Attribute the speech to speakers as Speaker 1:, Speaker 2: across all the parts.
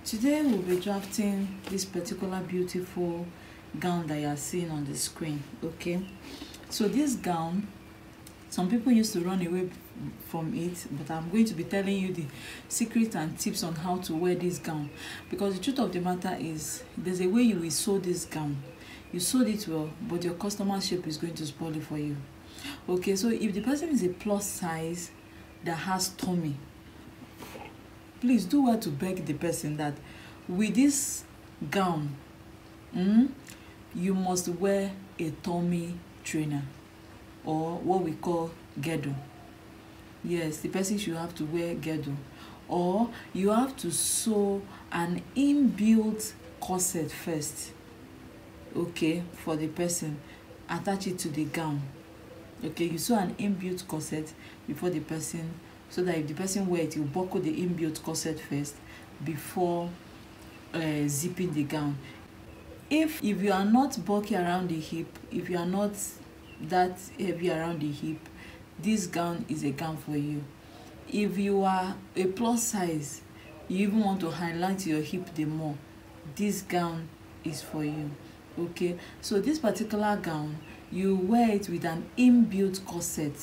Speaker 1: Today we'll be drafting this particular beautiful gown that you are seeing on the screen. Okay, so this gown, some people used to run away from it, but I'm going to be telling you the secret and tips on how to wear this gown, because the truth of the matter is there's a way you will sew this gown. You sewed it well, but your customer shape is going to spoil it for you. Okay, so if the person is a plus size that has tummy, please do well to beg the person that with this gown, you must wear a tummy trainer, or what we call girdle. Yes, the person should have to wear girdle, or you have to sew an inbuilt corset first. Okay, for the person, attach it to the gown. Okay, you sew an inbuilt corset before the person, so that if the person wear it, you buckle the inbuilt corset first before zipping the gown. If you are not bulky around the hip, if you are not that heavy around the hip, this gown is a gown for you. If you are a plus size, you even want to highlight your hip the more, this gown is for you. Okay, so this particular gown, you wear it with an inbuilt corset,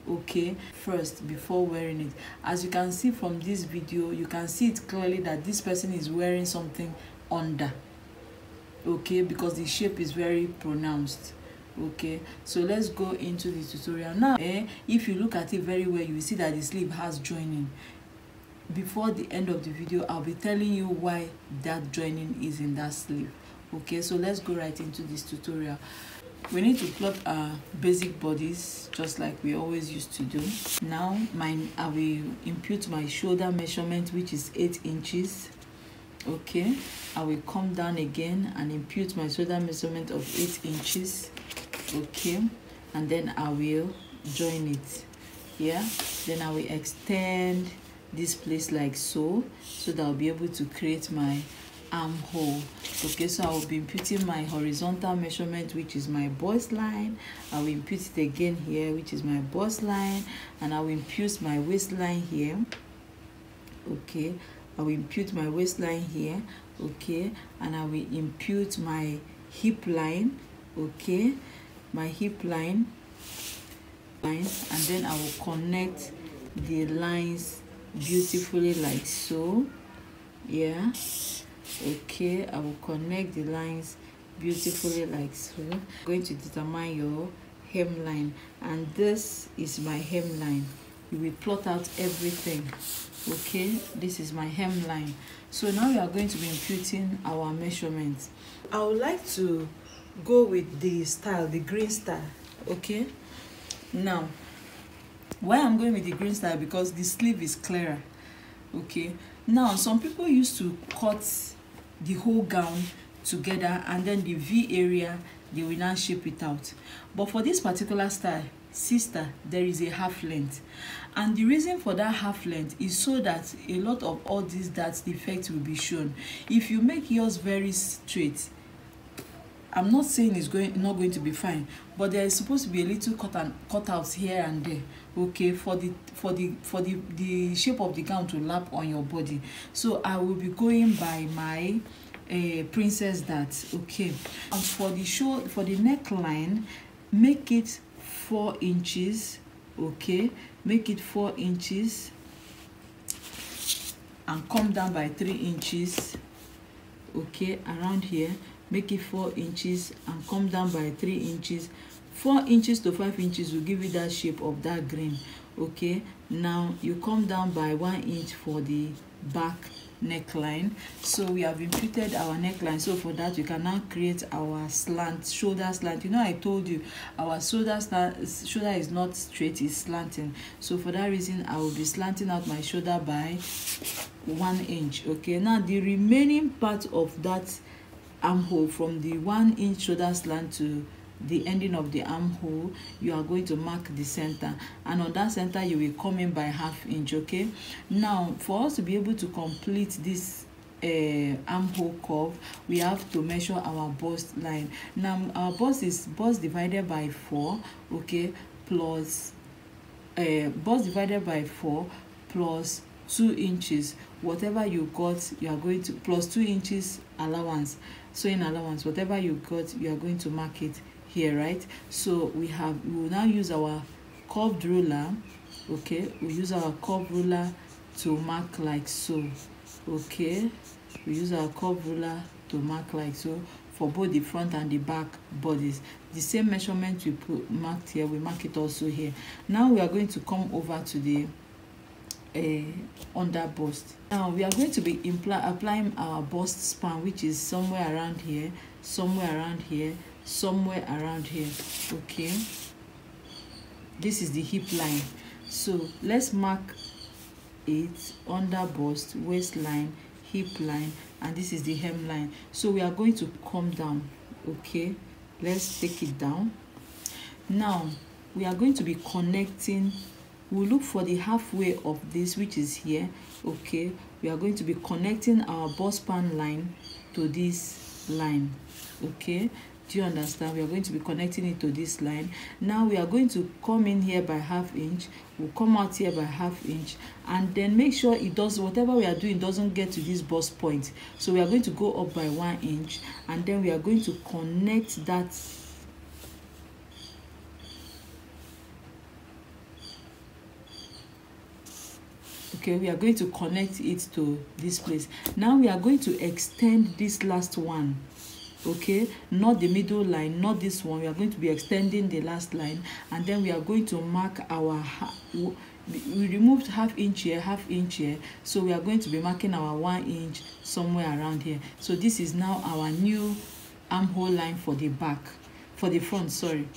Speaker 1: okay, first before wearing it. As you can see from this video, you can see it clearly that this person is wearing something under, okay, because the shape is very pronounced. Okay, so let's go into the tutorial now. If you look at it very well, you will see that the sleeve has joining. Before the end of the video, I'll be telling you why that joining is in that sleeve. Okay, so let's go right into this tutorial. We need to plot our basic bodies just like we always used to do. Now I will impute my shoulder measurement, which is 8 inches. Okay, I will come down again and impute my shoulder measurement of 8 inches. Okay, and then I will join it here. Then I will extend this place like so that I'll be able to create my armhole. Okay, so I will be imputing my horizontal measurement, which is my bust line. I will impute it again here, which is my bust line, and I will impute my waistline here. Okay, I will impute my waistline here. Okay, and I will impute my hip line. Okay, my hip line, and then I will connect the lines beautifully like so. Yeah, okay, I will connect the lines beautifully like so. I'm going to determine your hemline, and this is my hemline. You will plot out everything. Okay, this is my hemline. So now we are going to be imputing our measurements. I would like to go with the style, the green style. Okay, now why I'm going with the green style, because the sleeve is clearer. Okay, now some people used to cut the whole gown together, and then the V area they will now shape it out. But for this particular style, sister, there is a half length, and the reason for that half length is so that a lot of all these that defects will be shown. If you make yours very straight, I'm not saying it's not going to be fine, but there is supposed to be a little cutouts here and there. Okay, for the shape of the gown to lap on your body. So I will be going by my princess that. Okay, and for the neckline, make it 4 inches. Okay, make it 4 inches and come down by 3 inches. Okay, around here, make it 4 inches and come down by 3 inches. 4 inches to 5 inches will give you that shape of that green. Okay, now you come down by 1 inch for the back neckline. So we have imputed our neckline. So for that, we can now create our slant, shoulder slant. You know, I told you our shoulder is not straight, it's slanting. So for that reason, I will be slanting out my shoulder by 1 inch. Okay, now the remaining part of that armhole, from the 1 inch shoulder slant to the ending of the armhole, you are going to mark the center, and on that center you will come in by ½ inch. Okay, now for us to be able to complete this armhole curve, we have to measure our bust line. Now our bust is bust divided by 4. Okay, plus bust divided by 4 plus 2 inches. Whatever you got, you are going to plus 2 inches allowance, sewing allowance. Whatever you got, you are going to mark it here, right? So we will now use our curved ruler. Okay, we use our curved ruler to mark like so. Okay, we use our curved ruler to mark like so for both the front and the back bodies. The same measurement we marked here, we mark it also here. Now we are going to come over to the under bust. Now we are going to be applying our bust span, which is somewhere around here, somewhere around here, somewhere around here. Okay, this is the hip line. So let's mark it: under bust, waistline, hip line, and this is the hemline. So we are going to come down. Okay, let's take it down. Now we are going to be connecting. We'll look for the halfway of this, which is here. Okay, we are going to be connecting our bust span line to this line. Okay, do you understand? We are going to be connecting it to this line. Now we are going to come in here by 1/2 inch. We'll come out here by 1/2 inch, and then make sure it does, whatever we are doing doesn't get to this bust point. So we are going to go up by 1 inch, and then we are going to connect that. Okay, we are going to connect it to this place. Now we are going to extend this last one. Okay, not the middle line, not this one. We are going to be extending the last line, and then we are going to mark our we removed 1/2 inch here, 1/2 inch here, so we are going to be marking our 1 inch somewhere around here. So this is now our new armhole line for the back, for the front, sorry.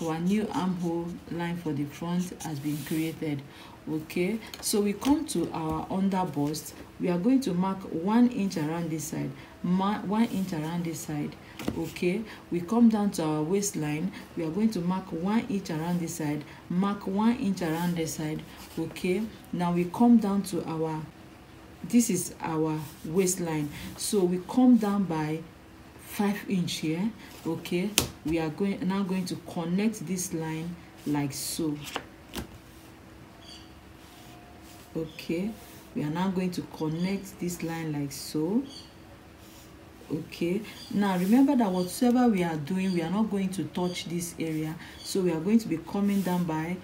Speaker 1: Our new armhole line for the front has been created. Okay, so we come to our under bust. We are going to mark 1 inch around this side, 1 inch around this side. Okay, we come down to our waistline. We are going to mark 1 inch around this side, mark 1 inch around this side. Okay, now we come down to our, this is our waistline. So we come down by 5 inch here. Okay, we are now going to connect this line like so. Okay, we are now going to connect this line like so. Okay, now remember that whatsoever we are doing, we are not going to touch this area. So we are going to be coming down by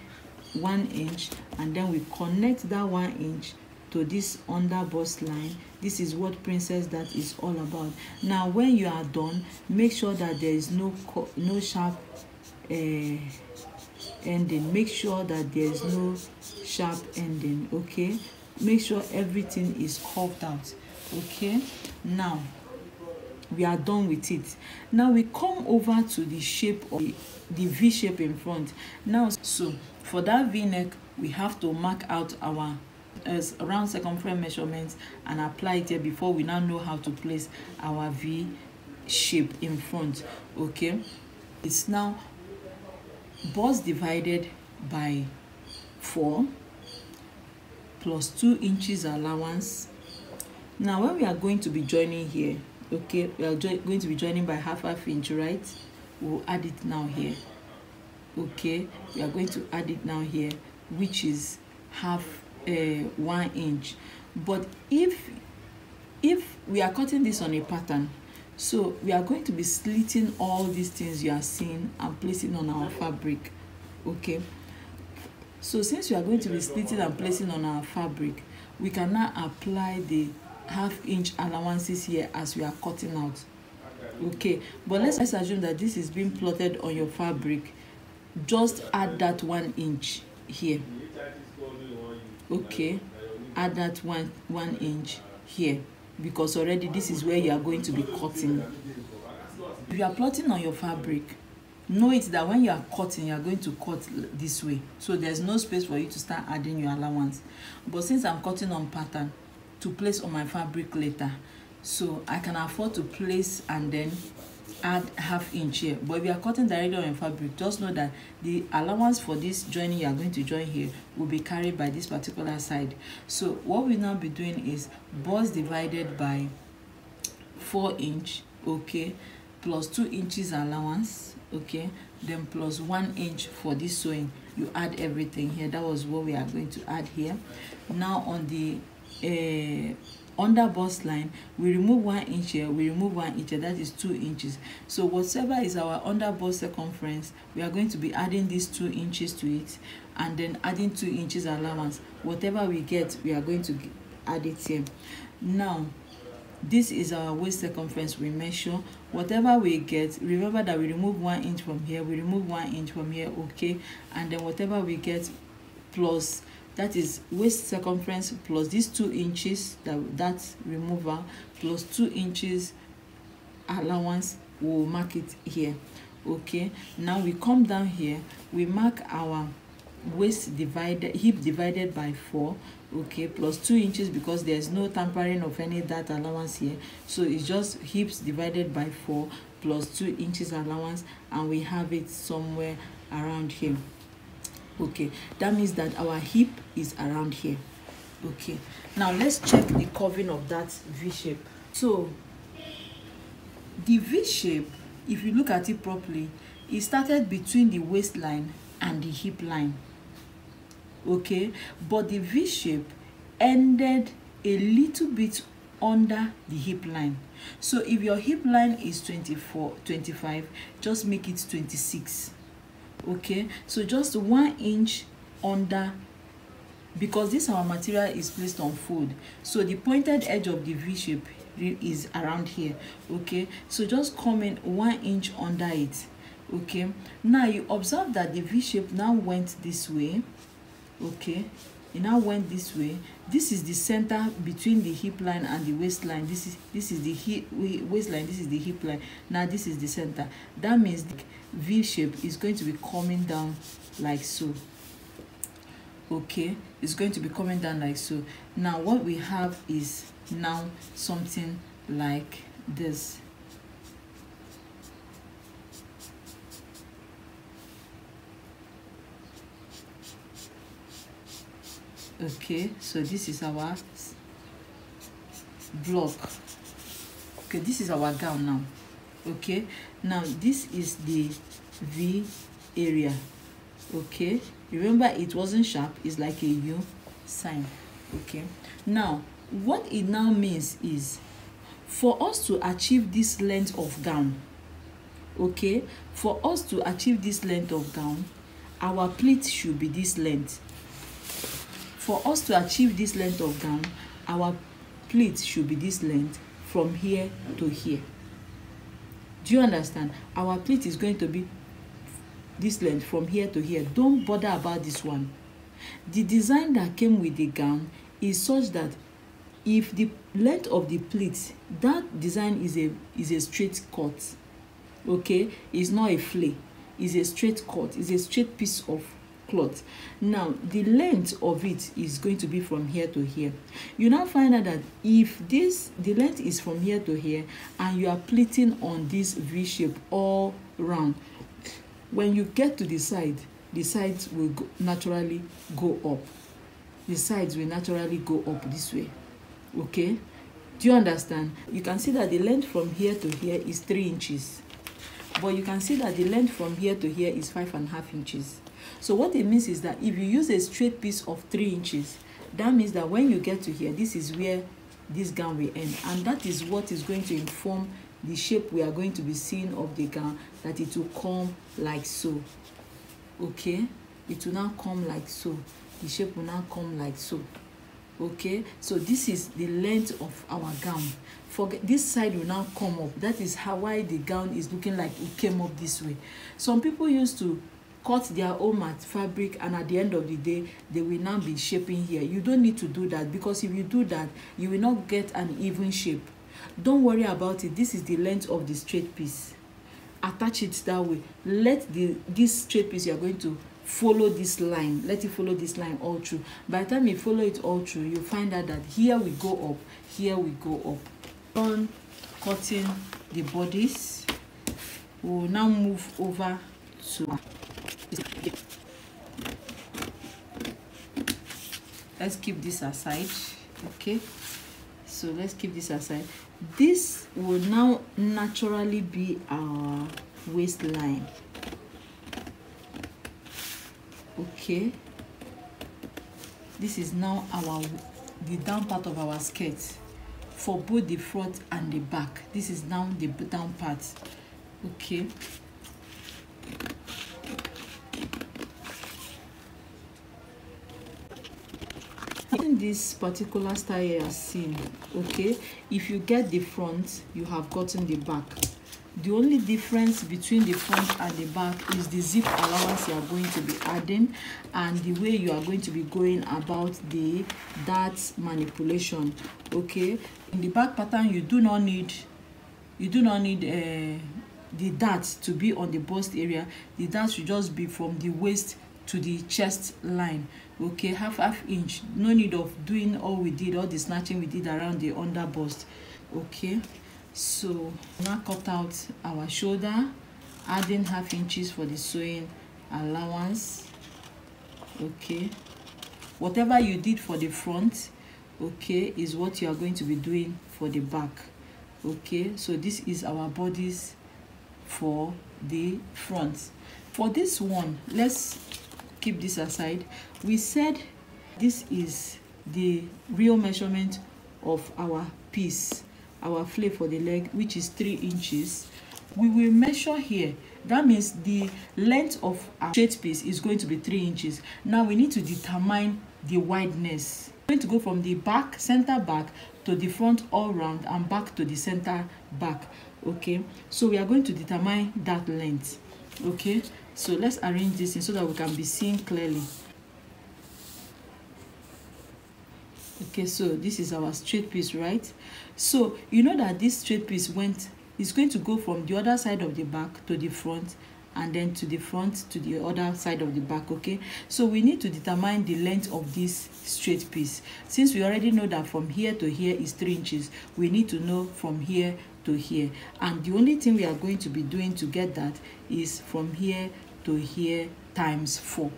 Speaker 1: 1 inch, and then we connect that 1 inch to this under bust line. This is what Princess That is all about. Now when you are done, make sure that there is no sharp ending. Make sure that there is no sharp ending. Okay, make sure everything is curved out. Okay, now we are done with it. Now we come over to the shape of the V shape in front. Now, so for that V neck, we have to mark out our round circumference measurements and apply it here before we now know how to place our V shape in front. Okay, it's now bust divided by 4 plus 2 inches allowance. Now when we are going to be joining here, okay, we are going to be joining by 1/2 inch, right? We'll add it now here. Okay, we are going to add it now here, which is 1 inch. But if we are cutting this on a pattern, so we are going to be slitting all these things you are seeing and placing on our fabric. Okay, so since we are going to be slitting and placing on our fabric, we can now apply the 1/2 inch allowances here as we are cutting out. Okay, but let's assume that this is being plotted on your fabric. Just add that 1 inch here. Okay, add that one inch here, because already this is where you are going to be cutting. If you are plotting on your fabric, know it that when you are cutting, you are going to cut this way, so there's no space for you to start adding your allowance. But since I'm cutting on pattern to place on my fabric later, so I can afford to place and then add 1/2 inch here. But if you are cutting directly on your fabric, just know that the allowance for this joining you are going to join here will be carried by this particular side. So what we now be doing is bust divided by 4 inch, okay, plus 2 inches allowance, okay, then plus 1 inch for this sewing. You add everything here. That was what we are going to add here. Now on the under bust line, we remove 1 inch here, we remove 1 inch here, that is 2 inches. So whatever is our under bust circumference, we are going to be adding these 2 inches to it, and then adding 2 inches allowance. Whatever we get, we are going to add it here. Now this is our waist circumference. We measure whatever we get. Remember that we remove 1 inch from here, we remove 1 inch from here, okay, and then whatever we get plus, that is waist circumference plus these 2 inches, that's removal, plus 2 inches allowance. We'll mark it here, okay. Now we come down here, we mark our waist divided, hip divided by 4, okay, plus 2 inches, because there's no tampering of any that allowance here, so it's just hips divided by 4 plus 2 inches allowance, and we have it somewhere around here, okay. That means that our hip is around here, okay. Now let's check the curving of that V shape. So the V shape, if you look at it properly, it started between the waistline and the hip line, okay, but the V shape ended a little bit under the hip line. So if your hip line is 25, just make it 26, okay. So just 1 inch under, because this our material is placed on fold, so the pointed edge of the V shape is around here, okay. So just come in 1 inch under it, okay. Now you observe that the V shape now went this way, okay. It now went this way. This is the center between the hip line and the waistline. This is the hip waistline, this is the hip line. Now this is the center. That means the V shape is going to be coming down like so, okay. It's going to be coming down like so. Now what we have is now something like this, okay. So this is our block, okay. This is our gown now, okay. Now this is the V area, okay. Remember, it wasn't sharp, it's like a U sign, okay. Now what it now means is, for us to achieve this length of gown, okay, for us to achieve this length of gown, our pleat should be this length. For us to achieve this length of gown, our pleat should be this length from here to here. Do you understand? Our pleat is going to be this length from here to here. Don't bother about this one. The design that came with the gown is such that if the length of the pleat, that design is a straight cut, okay, it's not a flay, it's a straight cut, it's a straight piece of cloth. Now the length of it is going to be from here to here. You now find out that if the length is from here to here and you are pleating on this V shape all round, when you get to the sides will naturally go up. The sides will naturally go up this way, okay. Do you understand? You can see that the length from here to here is 3 inches, but you can see that the length from here to here is 5.5 inches. So what it means is that if you use a straight piece of 3 inches, that means that when you get to here, this is where this gown will end, and that is what is going to inform the shape we are going to be seeing of the gown, that it will come like so, okay. It will now come like so. The shape will now come like so, okay. So this is the length of our gown. Forget this side will now come up. That is why the gown is looking like it came up this way. Some people used to cut their own fabric, and at the end of the day they will now be shaping here. You don't need to do that, because if you do that, you will not get an even shape. Don't worry about it. This is the length of the straight piece. Attach it that way. Let this straight piece, you are going to follow this line, let it follow this line all through. By the time you follow it all through, you find out that here we go up, here we go up. On cutting the bodies, we will now move over to, let's keep this aside, okay. So let's keep this aside. This will now naturally be our waistline. Okay, this is now the down part of our skirt for both the front and the back. This is now the down part. Okay, in this particular style you are seeing, okay, if you get the front, you have gotten the back. The only difference between the front and the back is the zip allowance you are going to be adding and the way you are going to be going about the dart manipulation. Okay, in the back pattern you do not need the dart to be on the bust area. The dart should just be from the waist to the chest line. Okay, half inch. No need of doing all the snatching we did around the under bust. Okay, so now cut out our shoulder, adding half inches for the sewing allowance. Okay, whatever you did for the front, okay, is what you are going to be doing for the back. Okay, so this is our bodies for the front. For this one, let's keep this aside. We said this is the real measurement of our piece, our flare for the leg, which is 3 inches. We will measure here. That means the length of our straight piece is going to be 3 inches. Now we need to determine the wideness. We're going to go from the back, center back, to the front all round and back to the center back. Okay, so we are going to determine that length. Okay, so let's arrange this in so that we can be seen clearly. Okay, so this is our straight piece, right? So you know that this straight piece is going to go from the other side of the back to the front, and then to the front to the other side of the back. Okay, so we need to determine the length of this straight piece. Since we already know that from here to here is 3 inches, we need to know from here to here, and the only thing we are going to be doing to get that is from here to here times 4,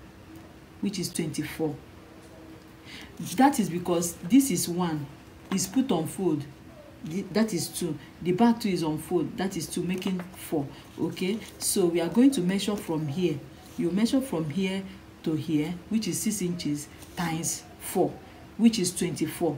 Speaker 1: which is 24. That is because this is 1 is put on fold, that is 2, the back 2 is on fold, that is 2, making 4. Okay, so we are going to measure from here. You measure from here to here, which is 6 inches, times 4, which is 24.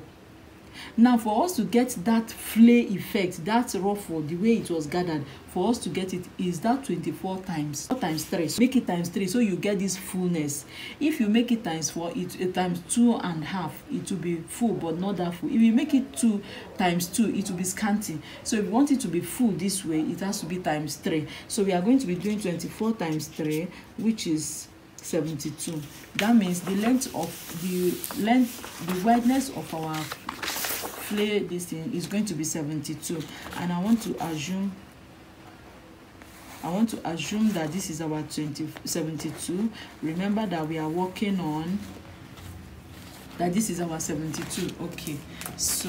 Speaker 1: Now for us to get that flare effect, that ruffle, the way it was gathered, for us to get it is that 24 times 3. So make it times 3 so you get this fullness. If you make it times 4, it times 2.5, it will be full but not that full. If you make it 2 times 2, it will be scanty. So if you want it to be full this way, it has to be times 3. So we are going to be doing 24 times 3, which is 72. That means the wideness of our flare, this thing is going to be 72. And I want to assume that this is our 72. Remember that we are working on that this is our 72. Okay, so,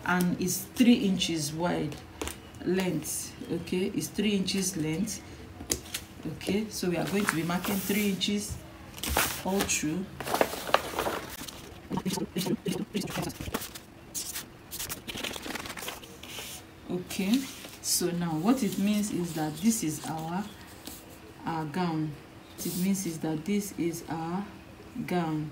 Speaker 1: and it's 3 inches wide length. Okay, it's 3 inches length. Okay, so we are going to be marking 3 inches all through. Okay, so now what it means is that this is our gown. What it means is that this is our gown.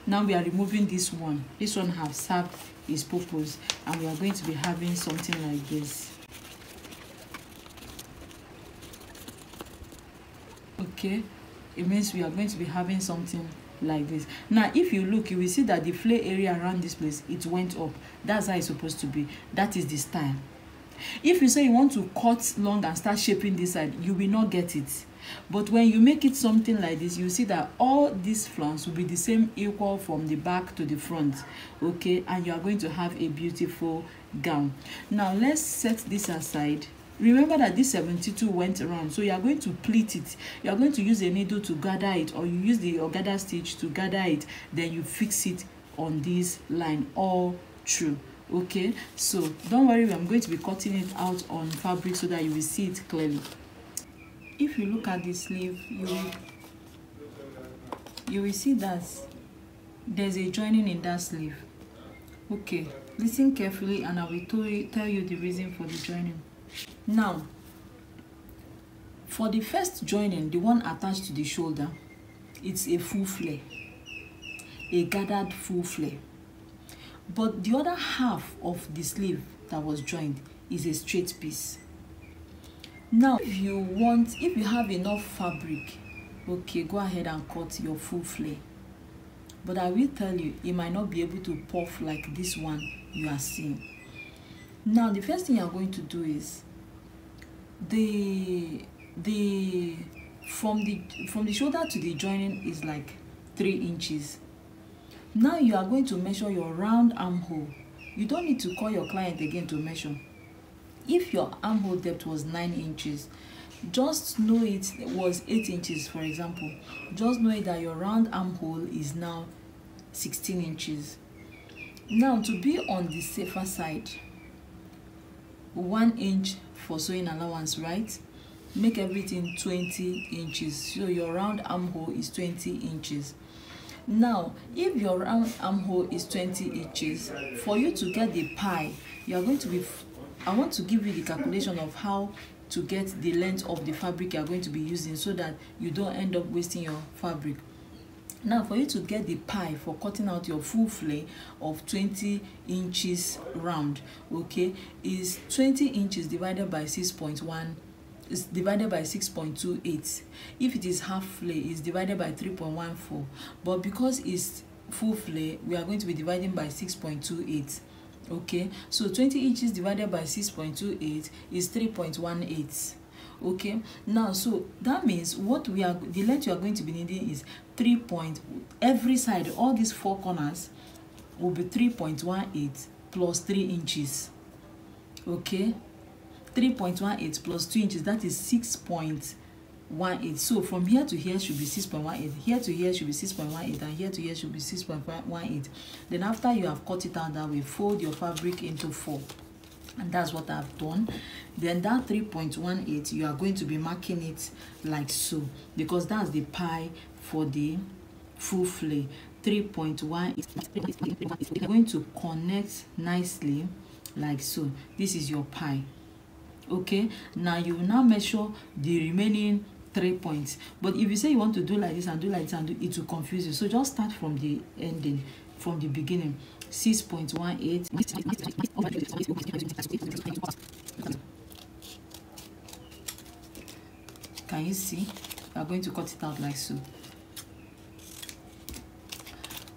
Speaker 1: Now we are removing this one. This one has served its purpose, and we are going to be having something like this. Okay, it means we are going to be having something like this. Now if you look, you will see that the flare area around this place, it went up. That's how it's supposed to be. That is the style. If you say you want to cut long and start shaping this side, you will not get it. But when you make it something like this, you see that all these flanks will be the same, equal from the back to the front. Okay, and you are going to have a beautiful gown. Now let's set this aside. Remember that this 72 went around, so you are going to pleat it. You are going to use a needle to gather it, or you use the gather stitch to gather it, then you fix it on this line all through. Okay, so don't worry, I'm going to be cutting it out on fabric so that you will see it clearly. If you look at the sleeve, you will see that there's a joining in that sleeve. Okay, listen carefully and I will tell you the reason for the joining. Now, for the first joining, the one attached to the shoulder, it's a full flare, a gathered full flare. But the other half of the sleeve that was joined is a straight piece. Now, if you have enough fabric, okay, go ahead and cut your full flare. But I will tell you, it might not be able to puff like this one you are seeing. Now, the first thing you are going to do is from the shoulder to the joining is like 3 inches. Now you are going to measure your round armhole. You don't need to call your client again to measure. If your armhole depth was 9 inches, just know it was 8 inches, for example. Just know that your round armhole is now 16 inches. Now, to be on the safer side, 1 inch for sewing allowance, right? Make everything 20 inches. So your round armhole is 20 inches. Now, if your round armhole is 20 inches, for you to get the pie, you are going to be, I want to give you the calculation of how to get the length of the fabric you are going to be using so that you don't end up wasting your fabric. Now, for you to get the pie for cutting out your full flare of 20 inches round, okay, is 20 inches divided by 6.1 is divided by 6.28. If it is half flare, it's divided by 3.14. But because it's full flare, we are going to be dividing by 6.28. Okay, so 20 inches divided by 6.28 is 3.18. Okay, now so that means the length you are going to be needing is every side, all these 4 corners will be 3.18 plus 3 inches. Okay, 3.18 plus 2 inches, that is 6.18. So from here to here should be 6.18, here to here should be 6.18, and here to here should be 6.18. Then after you have cut it out that way, fold your fabric into 4. And that's what I've done. Then that 3.18, you are going to be marking it like so, because that's the pie for the full flare. 3.18, you're going to connect nicely like so. This is your pie. Okay, now you will now measure the remaining 3 points. But if you say you want to do like this and do like this and do, it will confuse you. So just start from the ending, from the beginning. 6.18. Can you see? We are going to cut it out like so.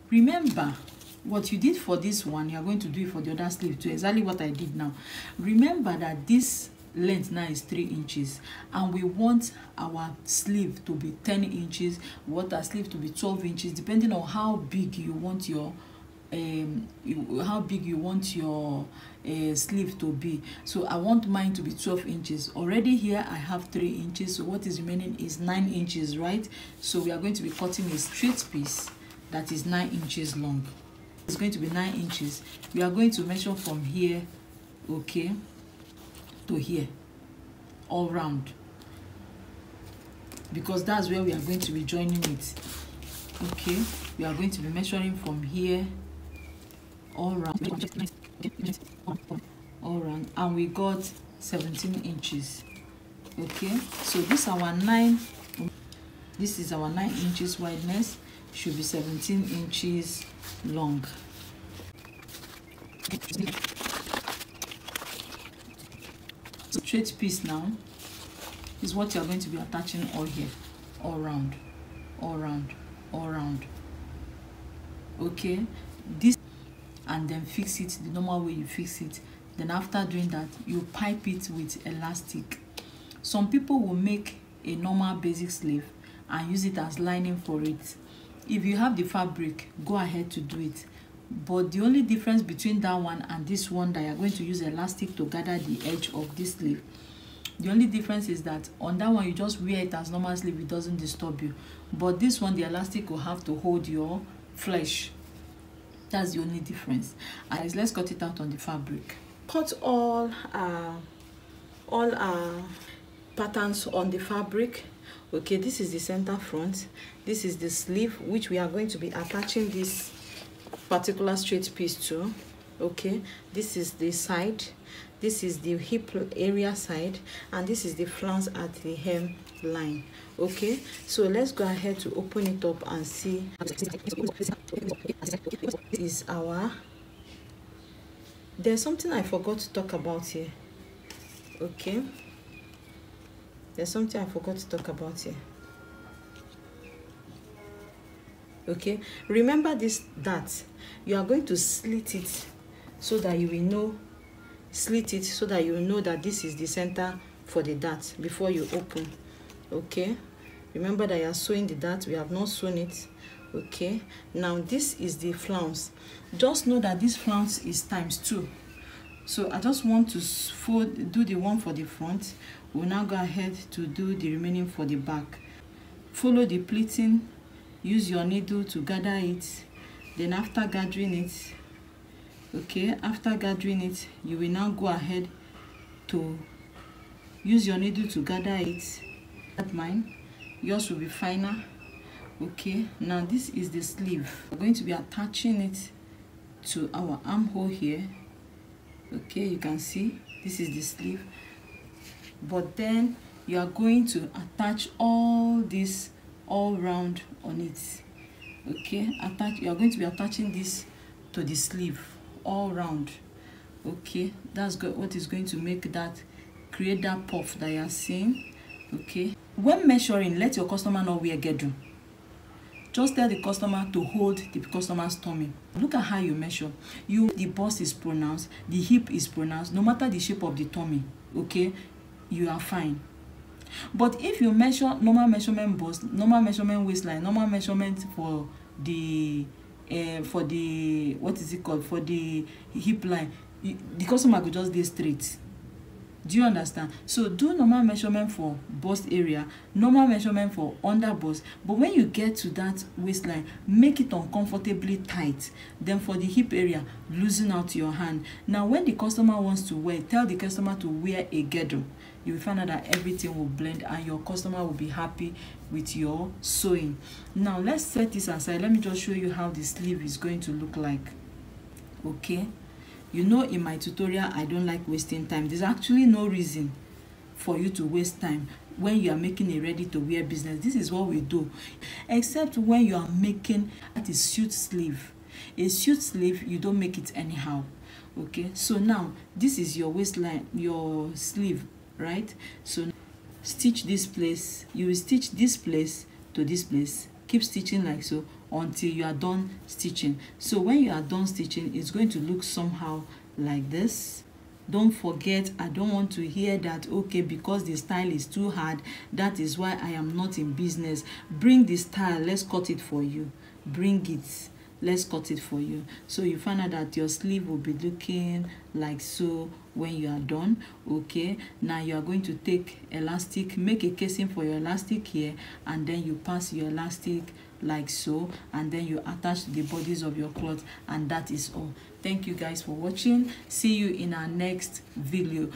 Speaker 1: Remember, what you did for this one, you are going to do it for the other sleeve too. Exactly what I did now. Remember that this length now is 3 inches, and we want our sleeve to be 10 inches. We want our sleeve to be 12 inches, depending on how big you want your sleeve to be. So I want mine to be 12 inches. Already here I have 3 inches, so what is remaining is 9 inches, right? So we are going to be cutting a straight piece that is 9 inches long. It's going to be 9 inches. We are going to measure from here, okay, to here, all round, because that's where we are going to be joining it. Okay, we are going to be measuring from here all round, and we got 17 inches. Okay, so this is our 9 inches wideness, should be 17 inches long. Straight piece now is what you are going to be attaching all here, all round, all round, all round. Okay, this, and then fix it the normal way you fix it. Then after doing that, you pipe it with elastic. Some people will make a normal basic sleeve and use it as lining for it. If you have the fabric, go ahead to do it. But the only difference between that one and this one, that you're going to use elastic to gather the edge of this sleeve, the only difference is that on that one you just wear it as normal sleeve, it doesn't disturb you. But this one, the elastic will have to hold your flesh. That's the only difference. And let's cut it out on the fabric. Cut all our patterns on the fabric. Okay, this is the center front, this is the sleeve, which we are going to be attaching this particular straight piece to. Okay, this is the side, this is the hip area side, and this is the flounce at the hem line. Okay, so let's go ahead to open it up and see. This is our, there's something I forgot to talk about here. Okay, there's something I forgot to talk about here. Okay, remember this dart, you are going to slit it so that you will know, slit it so that you will know that this is the center for the dart before you open. Okay, remember that you are sewing the dart, we have not sewn it. Okay, now this is the flounce. Just know that this flounce is ×2. So I just want to do the one for the front. We'll now go ahead to do the remaining for the back. Follow the pleating, use your needle to gather it. Then after gathering it, okay, after gathering it, you will now go ahead to use your needle to gather it. At mine, yours will be finer. Okay, now this is the sleeve. We're going to be attaching it to our armhole here. Okay, you can see this is the sleeve, but then you are going to attach all this all round on it. Okay, you are going to be attaching this to the sleeve all round. Okay, that's what is going to make that, create that puff that you are seeing. Okay, when measuring, let your customer know where gedu. Just tell the customer to hold the customer's tummy. Look at how you measure. The bust is pronounced, the hip is pronounced, no matter the shape of the tummy. Okay, you are fine. But if you measure normal measurement bust, normal measurement waistline, normal measurement for the what is it called, for the hip line, the customer could just get straight. Do you understand? So do normal measurement for bust area, normal measurement for under bust, but when you get to that waistline, make it uncomfortably tight. Then for the hip area, loosen out your hand. Now when the customer wants to wear, tell the customer to wear a girdle. You will find out that everything will blend and your customer will be happy with your sewing. Now let's set this aside. Let me just show you how the sleeve is going to look like. Okay, you know, in my tutorial I don't like wasting time. There's actually no reason for you to waste time when you are making a ready to wear business. This is what we do, except when you are making a suit sleeve. A suit sleeve, you don't make it anyhow. Okay, so now this is your waistline, your sleeve, right? So stitch this place, you will stitch this place to this place, keep stitching like so until you are done stitching. So when you are done stitching, it's going to look somehow like this. Don't forget, I don't want to hear that, okay, because the style is too hard, that is why I am not in business. Bring the style, let's cut it for you. Bring it, let's cut it for you. So you find out that your sleeve will be looking like so when you are done. Okay, now you are going to take elastic, make a casing for your elastic here, and then you pass your elastic like so, and then you attach the bodies of your cloth, and that is all. Thank you guys for watching. See you in our next video.